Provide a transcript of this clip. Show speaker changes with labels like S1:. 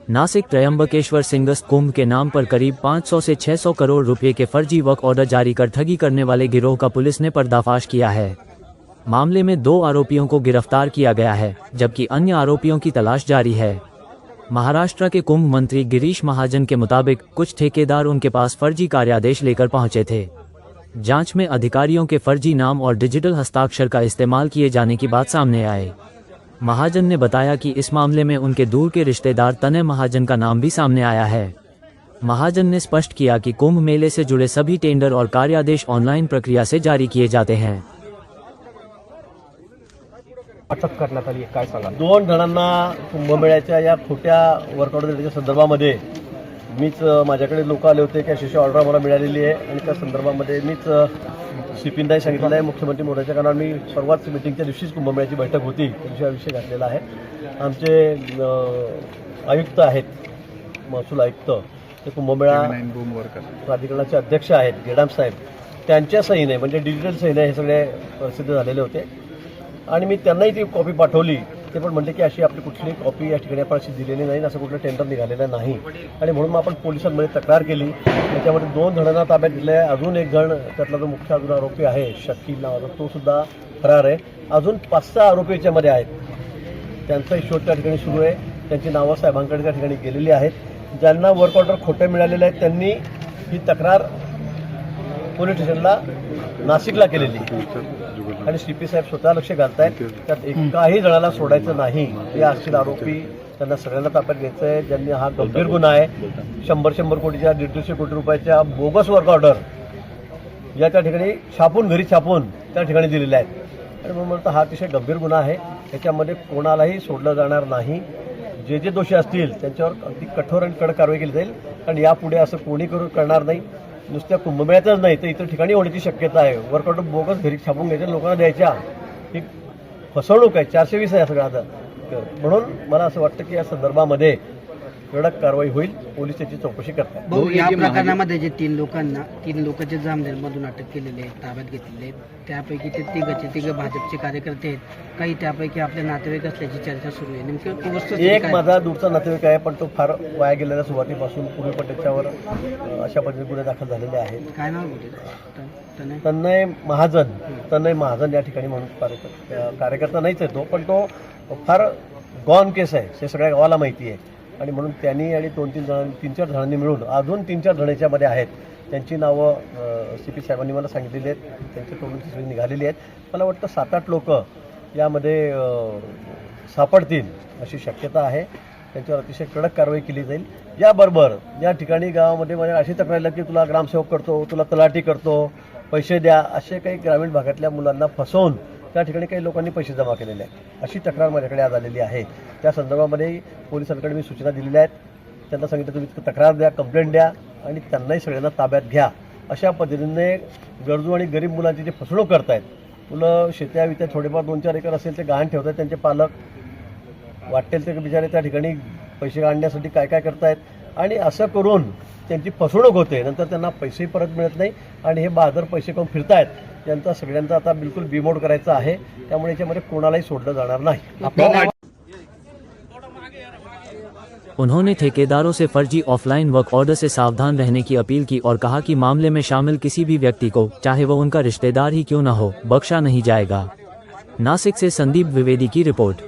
S1: नासिक त्र्यंबकेश्वर सिंगस्त कुंभ के नाम पर करीब 500 से 600 करोड़ रुपए के फर्जी वर्क ऑर्डर जारी कर ठगी करने वाले गिरोह का पुलिस ने पर्दाफाश किया है। मामले में 2 आरोपियों को गिरफ्तार किया गया है, जबकि अन्य आरोपियों की तलाश जारी है। महाराष्ट्र के कुंभ मंत्री गिरीश महाजन के मुताबिक कुछ ठेकेदार उनके पास फर्जी कार्यादेश लेकर पहुंचे थे। जांच में अधिकारियों के फर्जी नाम और डिजिटल हस्ताक्षर का इस्तेमाल किए जाने की बात सामने आई। महाजन ने बताया कि इस मामले में उनके दूर के रिश्तेदार तनय महाजन का नाम भी सामने आया है। महाजन ने स्पष्ट किया कि कुंभ मेले से जुड़े सभी टेंडर और कार्यादेश ऑनलाइन प्रक्रिया से जारी किए जाते हैं।
S2: अटक करण्यात आली, काय सांगा? 2 जणांना कुंभमेळ्याच्या या खोट्या वर्क ऑर्डरच्या संदर्भामध्ये मीच माझ्याकडे लोक आले होते की अशी ऑर्डर मला मिळालेली आहे आणि त्या संदर्भामध्ये मीच सीपींनाही सांगितलं आहे, मुख्यमंत्री मोदीच्या कारण मी सर्वात मीटिंगच्या दिवशीच कुंभमेळ्याची बैठक होती त्या विषय घातलेला आहे। आमचे आयुक्त आहेत, महसूल आयुक्त, ते कुंभमेळा प्राधिकरणाचे अध्यक्ष आहेत गेडाम साहेब, त्यांच्या सहीने म्हणजे डिजिटल सहीने हे सगळे प्रसिद्ध झालेले होते आणि मी त्यांनाही ती कॉपी पाठवली। ते पण म्हणले की अशी आपली कुठली कॉपी या ठिकाणी आपण अशी दिलेली नाही, असं कुठलं टेंडर निघालेलं नाही आणि म्हणून मग आपण पोलिसांमध्ये तक्रार केली। त्याच्यामध्ये 2 जणांना ताब्यात दिले आहे। अजून एक जण त्यातला जो मुख्य अजून आरोपी आहे शकील नावाचा, तो सुद्धा फरार आहे। अजून 5-6 आरोपी याच्यामध्ये आहेत, त्यांचाही शोध त्या ठिकाणी सुरू आहे। त्यांची नावं साहेबांकडे त्या ठिकाणी गेलेली आहेत। ज्यांना वर्क ऑर्डर खोटे मिळालेले आहेत त्यांनी ही तक्रार पोलीस स्टेशनला नाशिकला केलेली आणि सीपी साहेब स्वतः लक्ष घालतायत, त्यात एकाही जणाला सोडायचं नाही। हे असतील आरोपी, त्यांना सगळ्यांना ताब्यात घ्यायचं आहे। ज्यांनी हा गंभीर गुन्हा आहे, 100 कोटीच्या 150 कोटी रुपयाच्या बोगस वर्क ऑर्डर या त्या ठिकाणी छापून, घरी छापून त्या ठिकाणी दिलेल्या आहेत आणि म्हणून म्हणतो हा अतिशय गंभीर गुन्हा आहे। याच्यामध्ये कोणालाही सोडलं जाणार नाही। जे जे दोषी असतील त्यांच्यावर अगदी कठोर आणि कडक कारवाई केली जाईल, कारण यापुढे असं कोणी करणार नाही। नुसत्या कुंभमेळ्यातच नाही तर इतर ठिकाणी होण्याची शक्यता आहे। वर्क ऑर्डर बोगस घरी छापून घ्यायच्या, लोकांना द्यायच्या, ही फसवणूक आहे। 420 आहे सगळं आता। म्हणून मला असं वाटतं की या संदर्भामध्ये कडक कारवाई होईल, पोलीस त्याची चौकशी करतात।
S3: भाऊ, या प्रकरणामध्ये जे 3 लोकांचे जामनेरमधून अटक केलेले आहेत, ताब्यात घेतलेले आहेत, त्यापैकी ते तिघ भाजपचे कार्यकर्ते आहेत, काही त्यापैकी आपले नातेवाईक असल्याची चर्चा सुरू आहे। नेमकं
S2: एक माझा दूरचा नातेवाईक आहे, पण तो फार वाया गेलेल्या सुरुवातीपासून पूर्वी पण त्याच्यावर अशा पद्धतीने गुन्हे दाखल झालेले आहेत।
S3: काय नाव होते?
S2: तनय महाजन या ठिकाणी म्हणून कार्यकर्ता नाहीच आहे तो, पण तो फार गॉन केस आहे हे सगळ्या गावाला माहिती आहे आणि म्हणून त्यांनी आणि 2-3 जणांनी मिळून अजून 3-4 जण याच्यामध्ये आहेत। त्यांची नावं सीपी साहेबांनी मला सांगितलेली आहेत, त्यांच्या तोंडून सगळी निघालेली आहेत। मला वाटतं 7-8 लोक यामध्ये सापडतील अशी शक्यता आहे। त्यांच्यावर अतिशय कडक कारवाई केली जाईल। याबरोबर या ठिकाणी गावामध्ये माझ्या अशी तक्रार आली की तुला ग्रामसेवक करतो, तुला तलाठी करतो, पैसे द्या, असे काही ग्रामीण भागातल्या मुलांना फसवून त्या ठिकाणी काही लोकांनी पैसे जमा केलेले आहेत, अशी तक्रार माझ्याकडे आज आलेली आहे। त्या संदर्भामध्ये पोलिसांकडे मी सूचना दिलेल्या आहेत। त्यांना सांगितलं तुम्ही तक्रार द्या, कंप्लेंट द्या आणि त्यांनाही सगळ्यांना ताब्यात घ्या। अशा पद्धतीने गरजू आणि गरीब मुलांची जे फसवणूक करतायत, मुलं शेत्या थोडेफार 2-4 एकर असेल ते गहाण ठेवतात, त्यांचे पालक वाटेल ते बिचारे त्या ठिकाणी पैसे काढण्यासाठी काय काय करतायत आणि असं करून त्यांची फसवणूक होते। नंतर त्यांना पैसेही परत मिळत नाही आणि हे बहादर पैसे करून फिरतायत। त्यांचा सगळ्यांचा आता बिलकुल बीमोड करायचा आहे, त्यामुळे याच्यामध्ये कोणालाही सोडलं जाणार नाही।
S1: उन्होंने ठेकेदारों से फर्जी ऑफलाइन वर्क ऑर्डर से सावधान रहने की अपील की और कहा कि मामले में शामिल किसी भी व्यक्ति को, चाहे वह उनका रिश्तेदार ही क्यों न हो, बख्शा नहीं जाएगा। नासिक से संदीप द्विवेदी की रिपोर्ट।